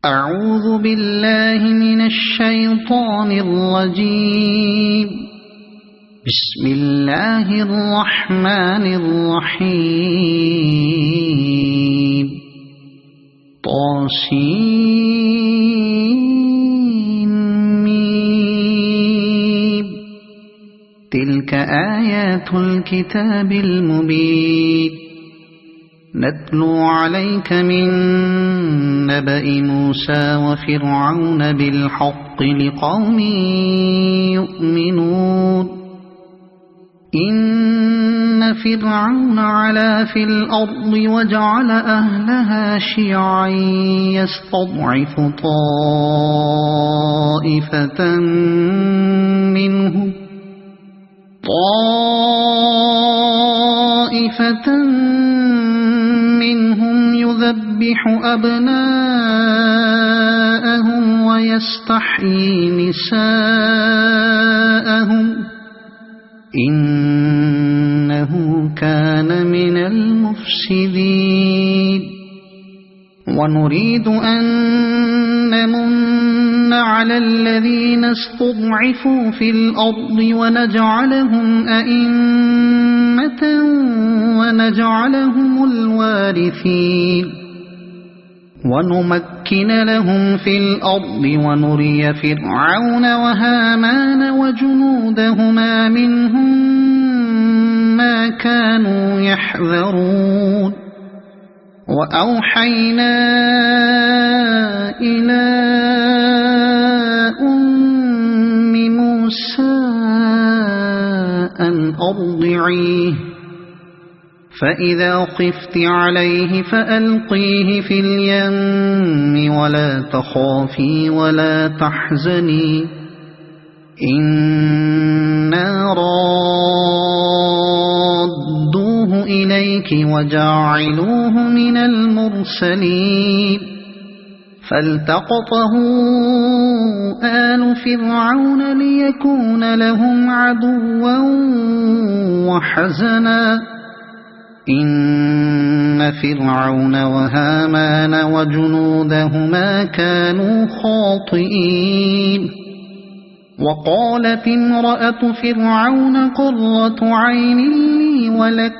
أعوذ بالله من الشيطان الرجيم. بسم الله الرحمن الرحيم. طاسيم. تلك آيات الكتاب المبين. نتلو عليك من نبأ موسى وفرعون بالحق لقوم يؤمنون. إن فرعون علا في الأرض وجعل أهلها شيعا يستضعف طائفة منهم يذبح أبناءهم ويستحيي نساءهم إنه كان من المفسدين. ونريد أن نمن على الذين استضعفوا في الأرض ونجعلهم أئمة ونجعلهم الوارثين. ونمكن لهم في الأرض ونري فرعون وهامان وجنودهما منهم ما كانوا يحذرون. وأوحينا إلى أم موسى أن أرضعيه فإذا خفت عليه فألقيه في اليم ولا تخافي ولا تحزني إنا رادوه إليك وجاعلوه من المرسلين. فالتقطه آل فرعون ليكون لهم عدوا وحزنا إن فرعون وهامان وجنودهما كانوا خاطئين. وقالت امرأة فرعون قرة عين لي ولك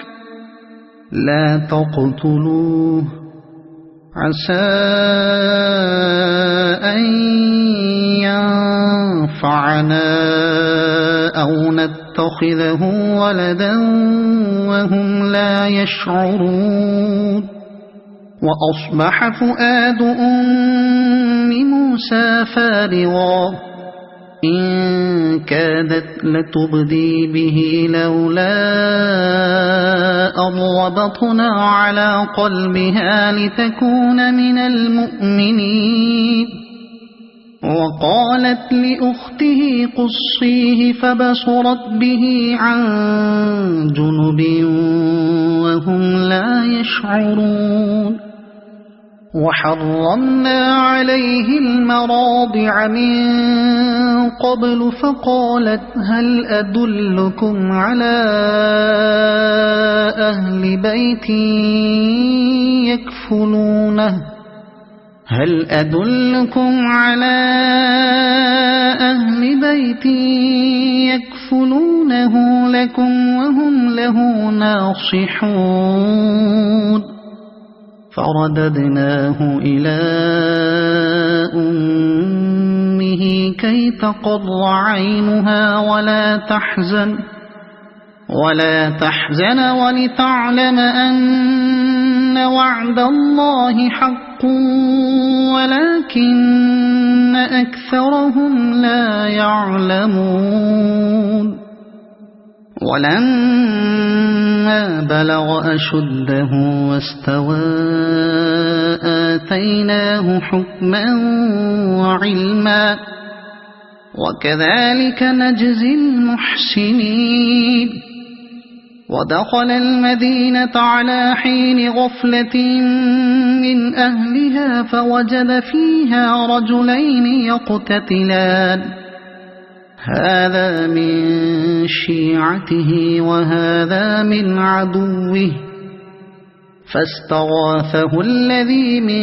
لا تقتلوه عسى أن ينفعنا أو نتخذه ولدا وهم لا يشعرون. وأصبح فؤاد أم موسى فارغا إن كادت لتبدي به لولا أن ربطنا على قلبها لتكون من المؤمنين. وقالت لأخته قصيه فبصرت به عن جنب وهم لا يشعرون. وحرمنا عليه المراضع من قبل فقالت هل أدلكم على أهل بيت يكفلونه لكم وهم له ناصحون. فرددناه إلى أمه كي تقر عينها ولا تحزن ولتعلم أن وعد الله حق ولكن أكثرهم لا يعلمون. ولما بلغ أشده واستوى آتيناه حكما وعلما وكذلك نجزي المحسنين. ودخل المدينة على حين غفلة من أهلها فوجد فيها رجلين يقتتلان هذا من شيعته وهذا من عدوه فاستغاثه الذي من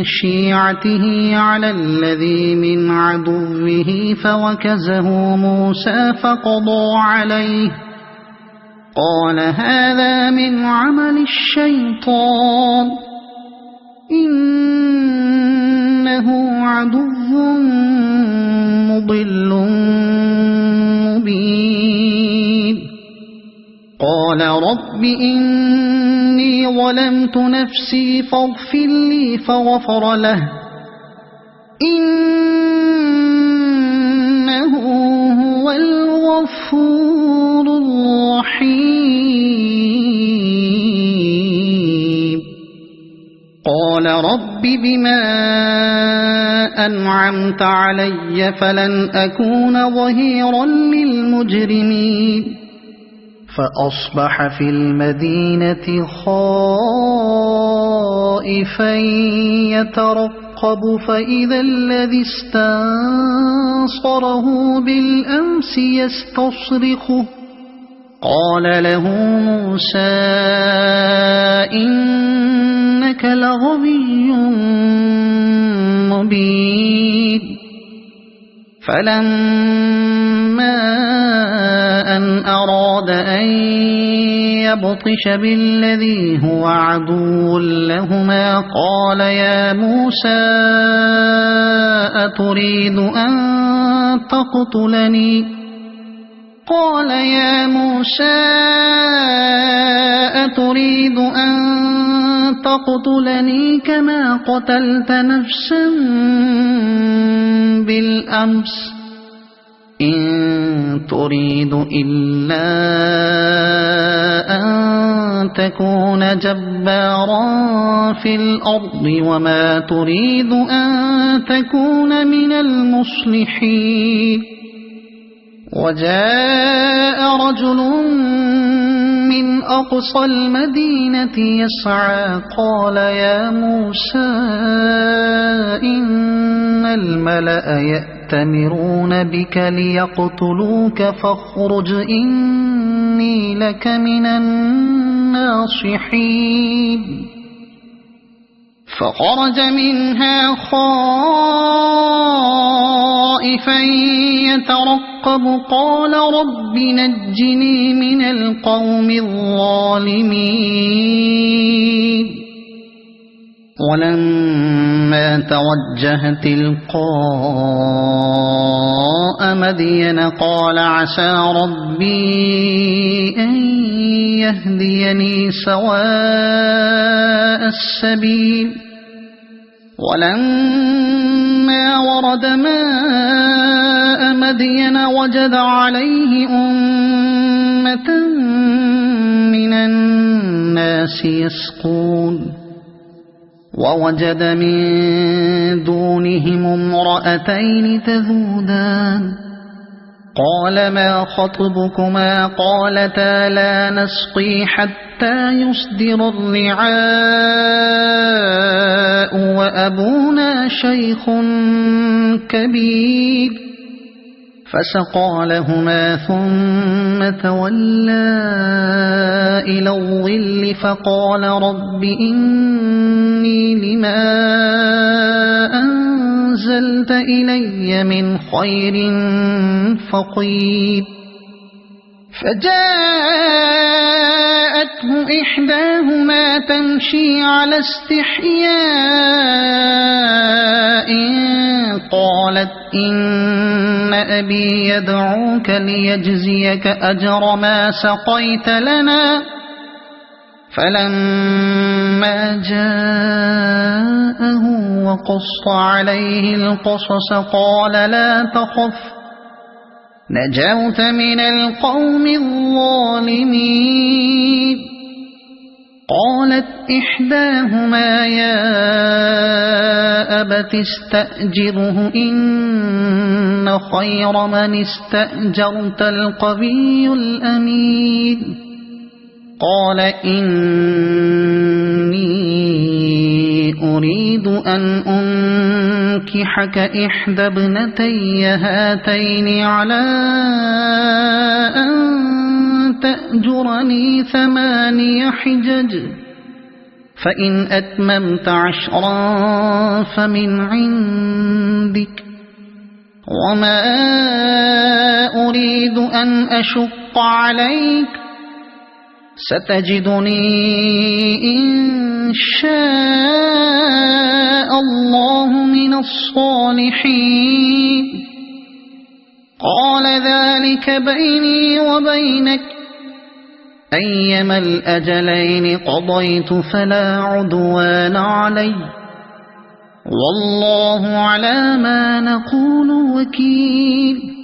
شيعته على الذي من عدوه فوكزه موسى فقضى عليه قال هذا من عمل الشيطان إنه عدو مضل مبين قال رب إني ظلمت نفسي فاغفر لي فغفر له إنه هو الغفور الرحيم قال رب بما أنعمت علي فلن أكون ظهيرا للمجرمين فأصبح في المدينة خائفا يترقب فإذا الذي استنصره بالأمس يستصرخه قال له موسى إنك لغوي مبين فلما أن أراد أن يبطش بالذي هو عدو لهما قال يا موسى أتريد أن تقتلني كما قتلت نفسا بالأمس إن تريد إلا أن تكون جبارا في الأرض وما تريد أن تكون من المصلحين وجاء رجل من أقصى المدينة يسعى قال يا موسى إن الملأ يأتمرون بك ليقتلوك فاخرج إني لك من الناصحين فخرج منها خائفا يترقب قال رب نجني من القوم الظالمين ولما توجه تلقاء مدين قال عسى ربي أن يهديني سواء السبيل ولما ورد ماء مدين وجد عليه أمة من الناس يسقون ووجد من دونهم امرأتين تذودان قال ما خطبكما قالتا لا نسقي حتى يصدر الرعاء وأبونا شيخ كبير فسقى لهما ثم تولى إلى الظل فقال رب إني لما أنزلت إلي من خير فقير فجاءته إحداهما تمشي على استحياء قالت إن أبي يدعوك ليجزيك أجر ما سقيت لنا فلما جاءه وقص عليه القصص قال لا تخف نجوت من القوم الظالمين قالت إحداهما يا أبت استأجره إن خير من استأجرت القوي الأمين قال إني أريد أن أنكحك إحدى ابنتي هاتين على أن تأجرني 8 حجج فإن أتممت 10 فمن عندك وما أريد أن أشق عليك ستجدني إن شاء الله من الصالحين قال ذلك بيني وبينك أيما الأجلين قضيت فلا عدوان علي والله على ما نقول وكيل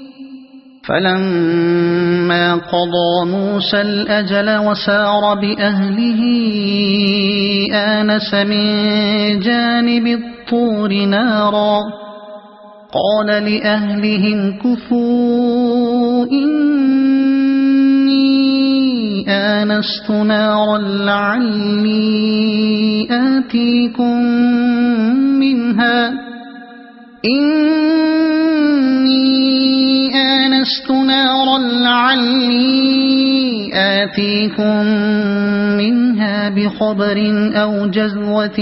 فلما قضى موسى الأجل وسار بأهله آنس من جانب الطور نارا قال لأهلهم كثوا إني آنست نارا لعلي آتيكم منها بخبر أو جذوة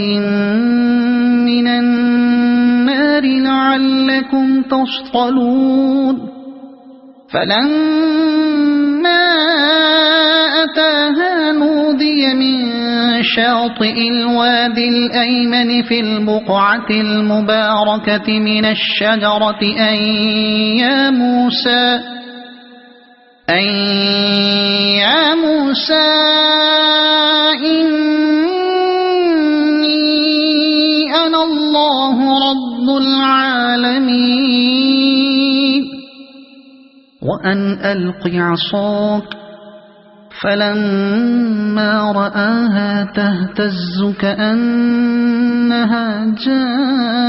من النار لعلكم تصطلون فلما أتاها نودي من شاطئ الوادي الأيمن في البقعة المباركة من الشجرة أن يا موسى إني أنا الله رب العالمين وأن ألق عصاك فلما رآها تهتز كأنها جان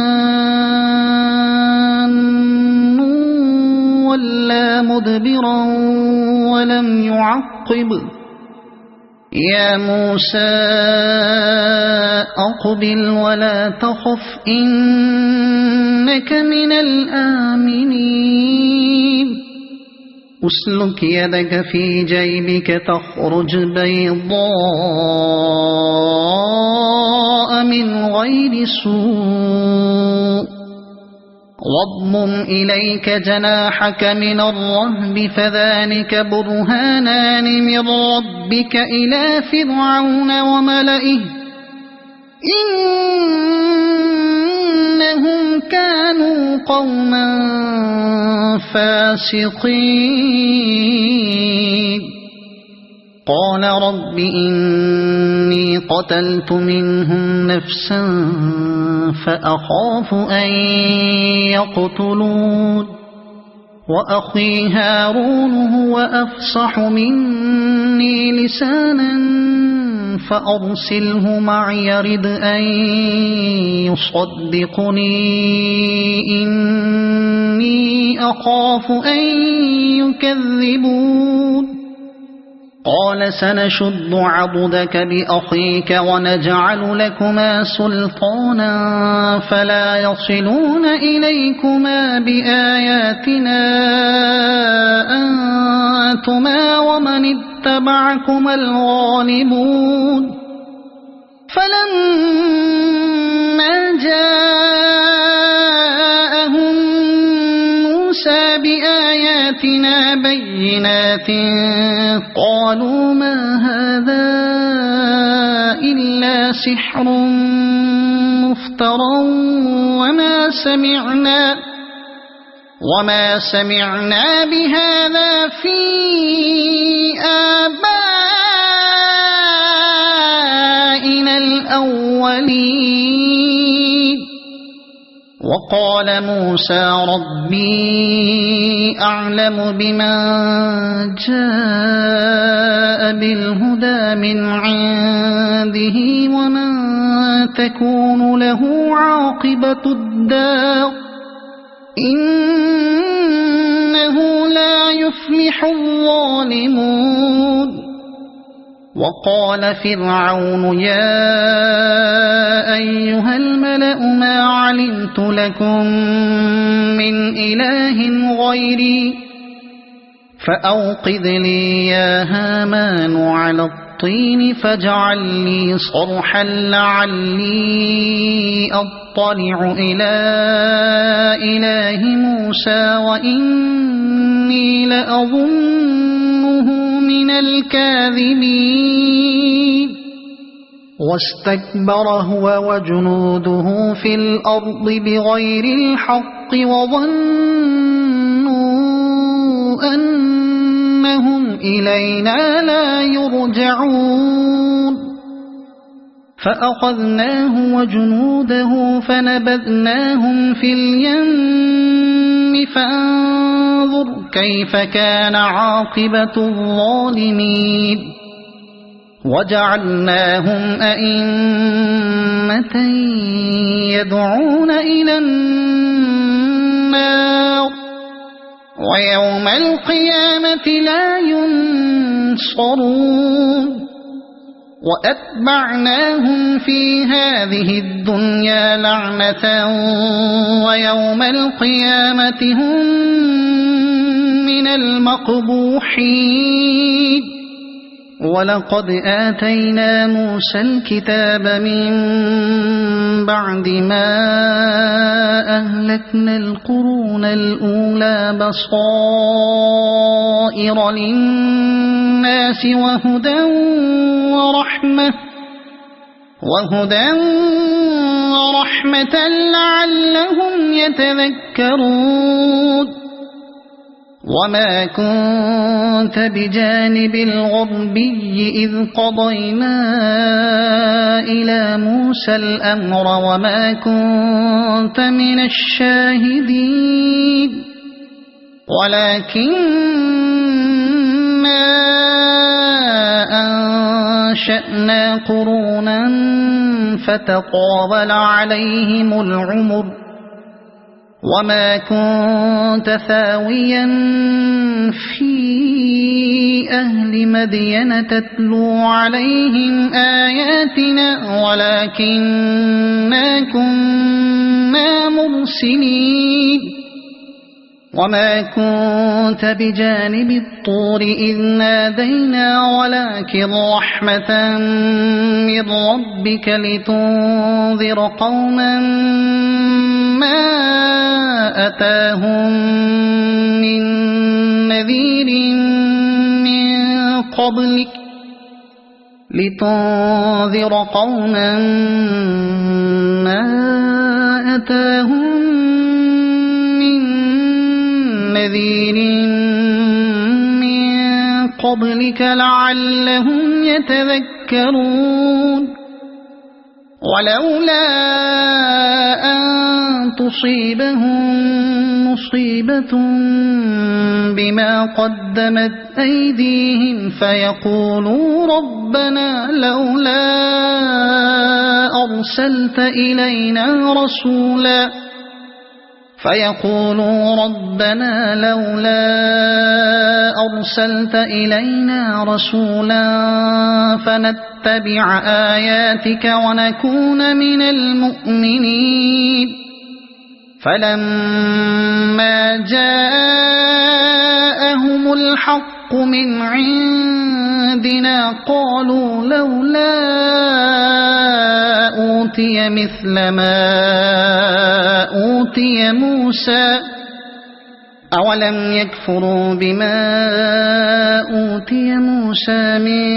ولا مدبرا ولم يعقب يا موسى أقبل ولا تخف إنك من الآمنين أسلك يدك في جيبك تخرج بيضاء من غير سوء واضمم إليك جناحك من الرهب فذلك برهانان من ربك إلى فرعون وملئه إنهم كانوا قوما فاسقين قال رب إني قتلت منهم نفسا فأخاف أن يقتلون وأخي هارون هو أفصح مني لسانا فأرسله معي يرد أن يصدقني إني أخاف أن يكذبون قال سنشد عضدك بأخيك ونجعل لكما سلطانا فلا يصلون إليكما بآياتنا أنتما ومن اتبعكما الغالبون فلما جاءهم موسى بآياتنا بينات قالوا ما هذا إلا سحر مفترى وما سمعنا بهذا في آبائنا الأولين وقال موسى ربي أعلم بمن جاء بالهدى من عنده ومن تكون له عاقبة الدار إنه لا يفلح الظالمون وقال فرعون يا أيها الملأ ما علمت لكم من إله غيري فأوقذ لي يا هامان على الطين فاجعل لي صرحا لعلي أطلع إلى إله موسى وإني لأظنه من الكاذبين واستكبر هو وجنوده في الأرض بغير الحق وظنوا أنهم إلينا لا يرجعون فأخذناه وجنوده فنبذناهم في اليم فانظر كيف كان عاقبة الظالمين وجعلناهم أئمة يدعون إلى النار ويوم القيامة لا ينصرون وأتبعناهم في هذه الدنيا لعنة ويوم القيامة هم من المقبوحين ولقد آتينا موسى الكتاب من بعد ما أهلكنا القرون الأولى بصائر للناس وهدى ورحمة لعلهم يتذكرون وما كنت بجانب الغربي إذ قضينا إلى موسى الأمر وما كنت من الشاهدين ولكننا أنشأنا قرونا فتطاول عليهم العمر وما كنت ثاويا في أهل مدين تتلو عليهم آياتنا ولكننا كنا مرسلين وما كنت بجانب الطور إذ نادينا ولكن رحمة من ربك لتنذر قوما ما أتاهم من نذير من قبلك ما أتاهم من نذير من قبلك لعلهم يتذكرون ولولا أن تصيبهم مصيبة بما قدمت أيديهم فيقولوا ربنا لولا أرسلت إلينا رسولا فنتبع آياتك ونكون من المؤمنين فلما جاءهم الحق من عندنا قالوا لولا أوتي مثل ما أوتي موسى أولم يكفروا بما أوتي موسى من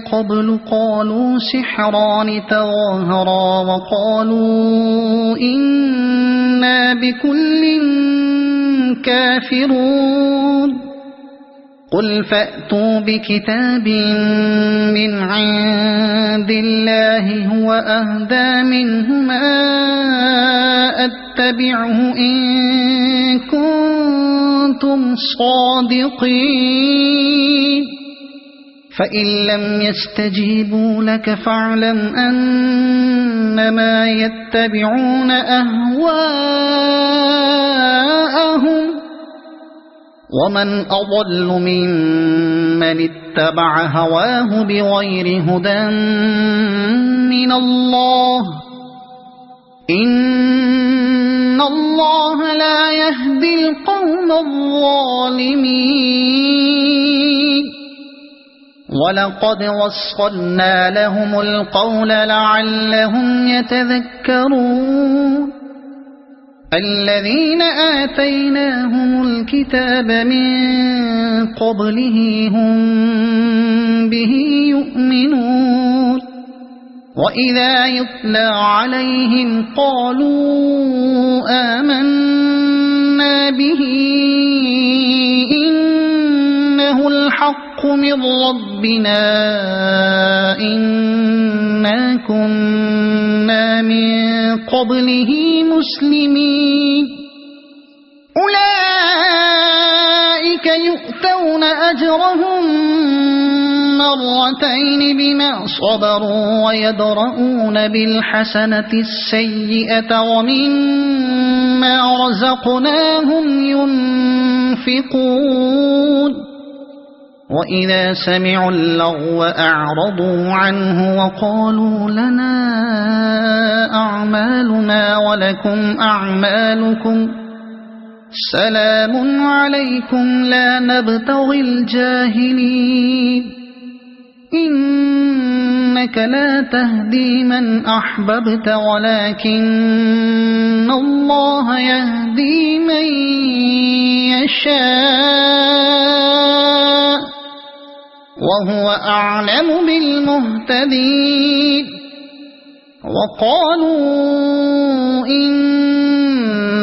قبل قالوا سحران تظاهرا وقالوا إنا بكل كافرون قل فأتوا بكتاب من عند الله هو أهدى منهما أتبعه إن كنتم صادقين فإن لم يستجيبوا لك فاعلم أنما يتبعون أهواءهم ومن أضل ممن اتبع هواه بغير هدى من الله إن الله لا يهدي القوم الظالمين ولقد وصلنا لهم القول لعلهم يتذكرون الذين آتيناهم الكتاب من قبله هم به يؤمنون وإذا يتلى عليهم قالوا آمنا به إنه الحق من ربنا إنا كنا من قبله مسلمين أولئك يؤتون أجرهم مرتين بما صبروا ويدرؤون بالحسنة السيئة ومما رزقناهم ينفقون وإذا سمعوا اللغو أعرضوا عنه وقالوا لنا أعمالنا ولكم أعمالكم سلام عليكم لا نبتغي الجاهلين إنك لا تهدي من أحببت ولكن الله يهدي من يشاء وهو أعلم بالمهتدين وقالوا إن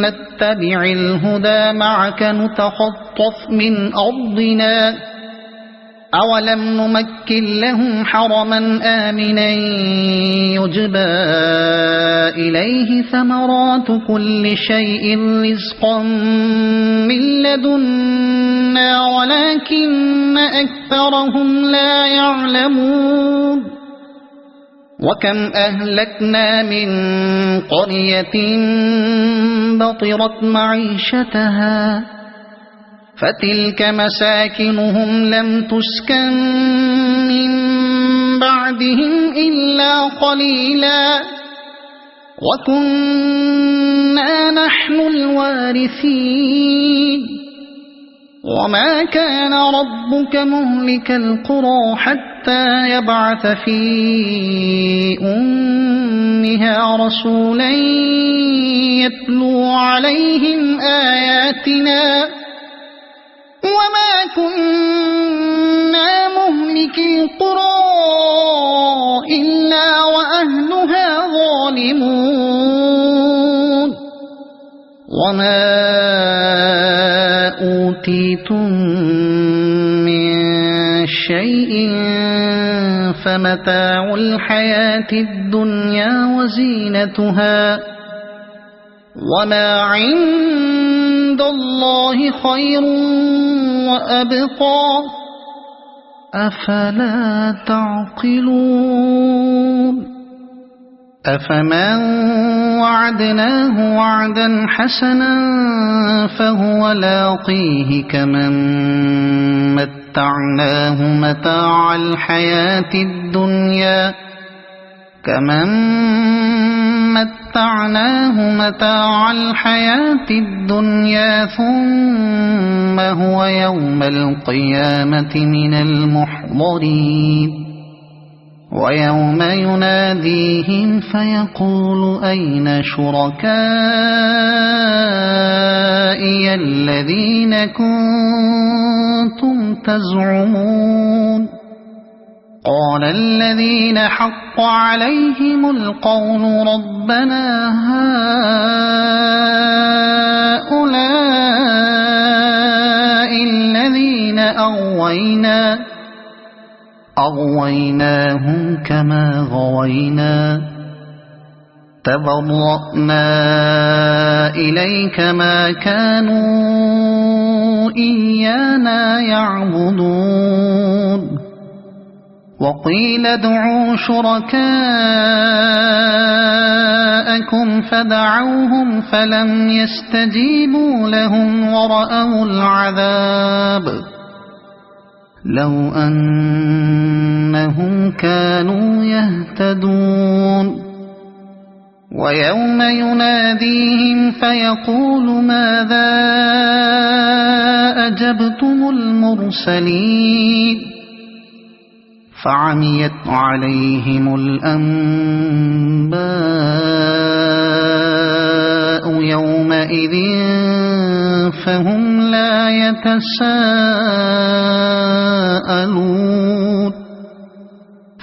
نتبع الهدى معك نتخطف من أرضنا أولم نمكن لهم حرما آمنا يجبى إليه ثمرات كل شيء رزقا من لدنا ولكن أكثرهم لا يعلمون وكم أهلكنا من قرية بطرت معيشتها فتلك مساكنهم لم تسكن من بعدهم إلا قليلا وكنا نحن الوارثين وما كان ربك مهلك القرى حتى يبعث في أمها رسولا يتلو عليهم آياتنا وما كنا مهلك القرى إلا وأهلها ظالمون وما أوتيتم من شيء فمتاع الحياة الدنيا وزينتها وما عند الله خير وأبقى أفلا تعقلون أفمن وعدناه وعدا حسنا فهو لاقيه كمن متعناه متاع الحياة الدنيا ثم هو يوم القيامة من المحضرين ويوم يناديهم فيقول أين شركائي الذين كنتم تزعمون قال الذين حق عليهم القول ربنا هؤلاء الذين أغويناهم كما غوينا تبرأنا إليك ما كانوا إيانا يعبدون وقيل ادعوا شركاءكم فدعوهم فلم يستجيبوا لهم ورأوا العذاب لو أنهم كانوا يهتدون ويوم يناديهم فيقول ماذا أجبتم المرسلين فعميت عليهم الأنباء يومئذ فهم لا يتساءلون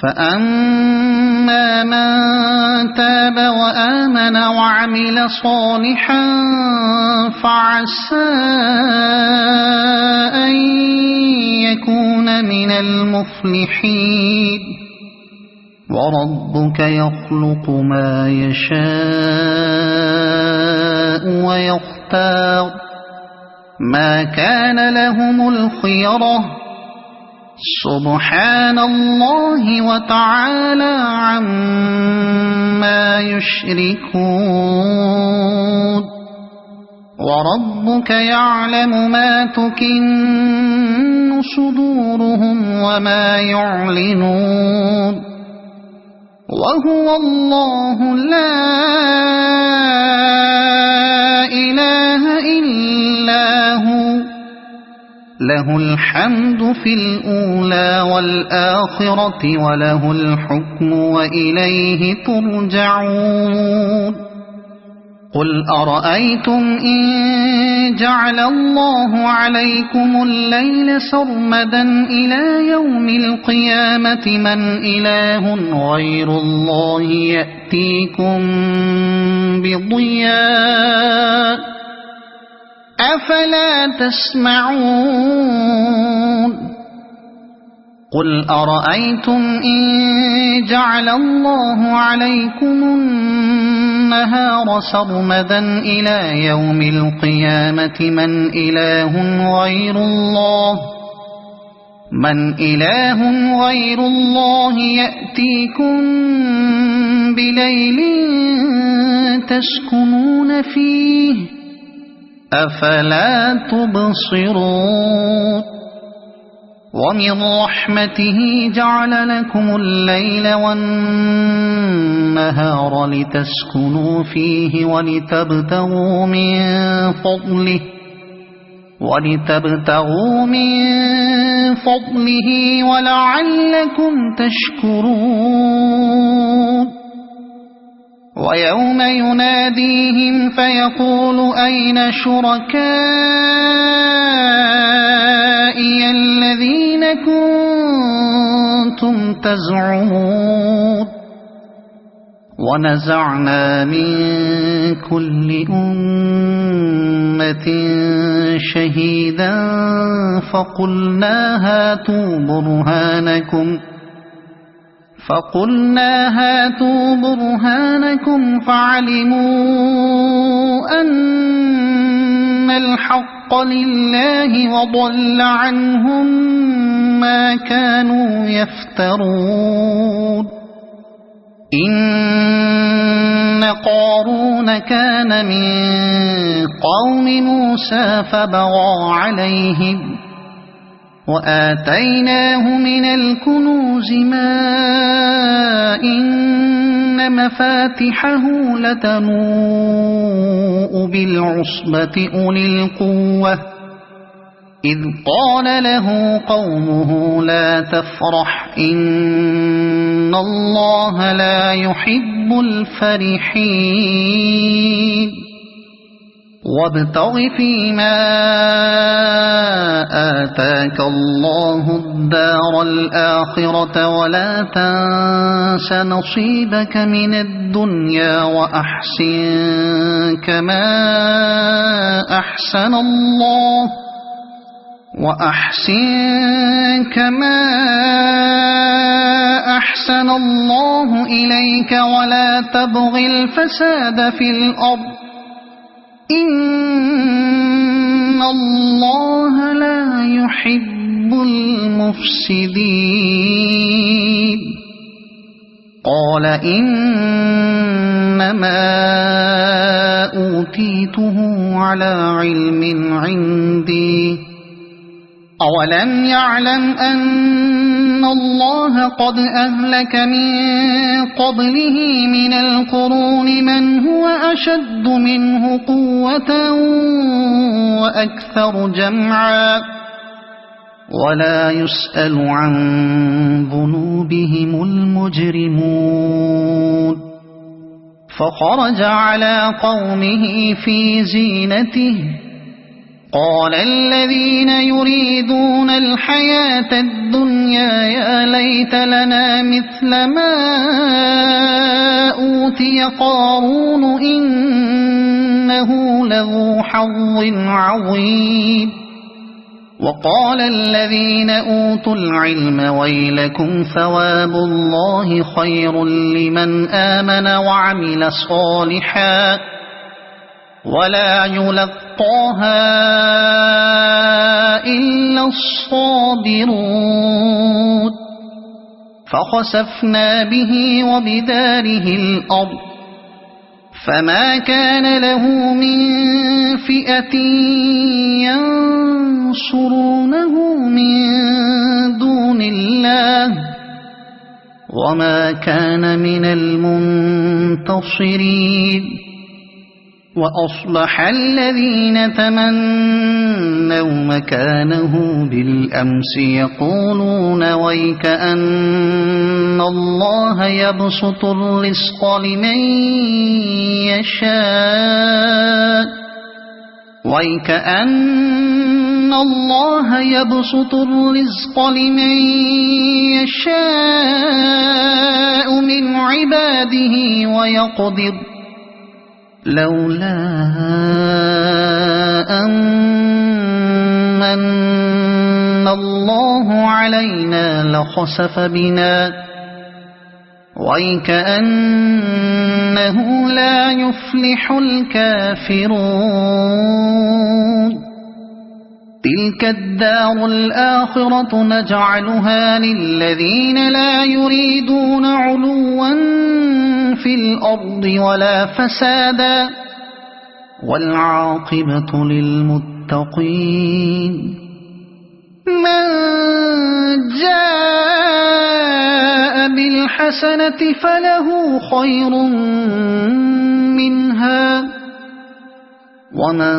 فأما من تاب وآمن وعمل صالحا فعسى أن يكون من المفلحين وربك يخلق ما يشاء ويختار ما كان لهم الخيرة سبحان الله وتعالى عما يشركون وربك يعلم ما تكن صدورهم وما يعلنون وهو الله لا إله إلا هو له الحمد في الأولى والآخرة وله الحكم وإليه ترجعون قل أرأيتم إن جعل الله عليكم الليل سرمدا إلى يوم القيامة من إله غير الله يأتيكم بضياء أفلا تسمعون قل أرأيتم إن جعل الله عليكم النهار سرمدا إلى يوم القيامة من إله غير الله يأتيكم بليل تسكنون فيه أفلا تبصرون ومن رحمته جعل لكم الليل والنهار لتسكنوا فيه ولتبتغوا من فضله ولعلكم تشكرون ويوم يناديهم فيقول أين شركائي الذين كنتم تزعمون ونزعنا من كل أمة شهيدا فقلنا هاتوا برهانكم فعلموا أن الحق لله وضل عنهم ما كانوا يفترون إن قارون كان من قوم موسى فبغى عليهم وآتيناه من الكنوز ما إن مفاتحه لتنوء بالعصبة أولي القوة إذ قال له قومه لا تفرح إن الله لا يحب الفرحين وابتغ فيما آتاك الله الدار الآخرة ولا تنس نصيبك من الدنيا وأحسن كما أحسن الله إليك ولا تبغ الفساد في الأرض إن الله لا يحب المفسدين قال إنما أوتيته على علم عندي أولم يعلم أن الله قد أهلك من قبله من القرون من هو أشد منه قوة وأكثر جمعا ولا يسأل عن ذنوبهم المجرمون فخرج على قومه في زينته قال الذين يريدون الحياة الدنيا يا ليت لنا مثل ما أوتي قارون إنه لذو حظ عظيم وقال الذين أوتوا العلم ويلكم ثواب الله خير لمن آمن وعمل صالحا ولا يلقاها إلا الصابرون فخسفنا به وبداره الأرض فما كان له من فئة ينصرونه من دون الله وما كان من المنتصرين وأصبح الذين تمنوا مكانه بالأمس يقولون ويك أن الله يبسط الرزق لمن يشاء ويكأن الله يبسط الرزق لمن يشاء من عباده ويقدر لولا أن من الله علينا لخسف بنا ويكأنه لا يفلح الكافرون تلك الدار الآخرة نجعلها للذين لا يريدون علوا في الأرض ولا فسادا والعاقبة للمتقين من جاء بالحسنة فله خير منها ومن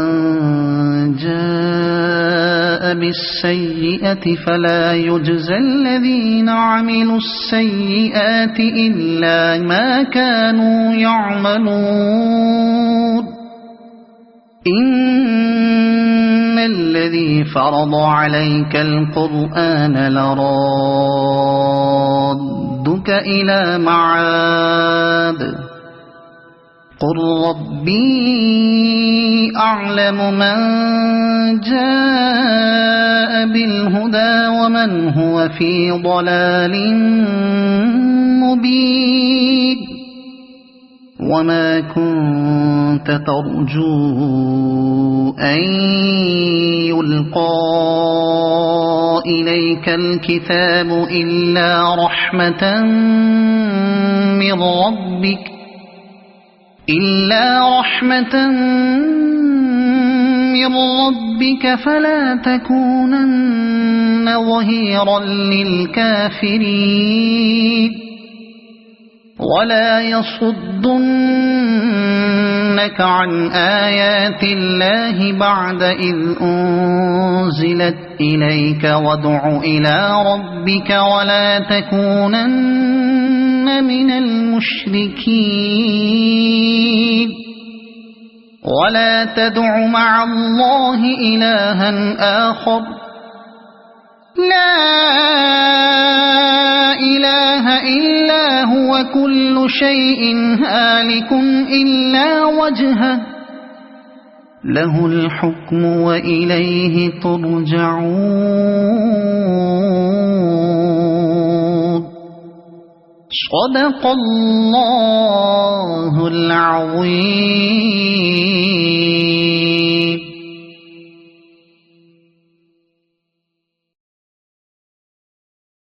جاء بالسيئة فلا يجزى الذين عملوا السيئات إلا ما كانوا يعملون إن الذي فرض عليك القرآن لرادك إلى معاد قل ربي أعلم من جاء بالهدى ومن هو في ضلال مبين وما كنت ترجو أن يلقى إليك الكتاب إلا رحمة من ربك فلا تكونن ظهيرا للكافرين ولا يصدنك عن آيات الله بعد إذ أنزلت إليك وادع إلى ربك ولا تكونن من المشركين ولا تدع مع الله إلها آخر لا إله إلا هو كل شيء هالك إلا وجهه له الحكم وإليه ترجعون صدق الله العظيم.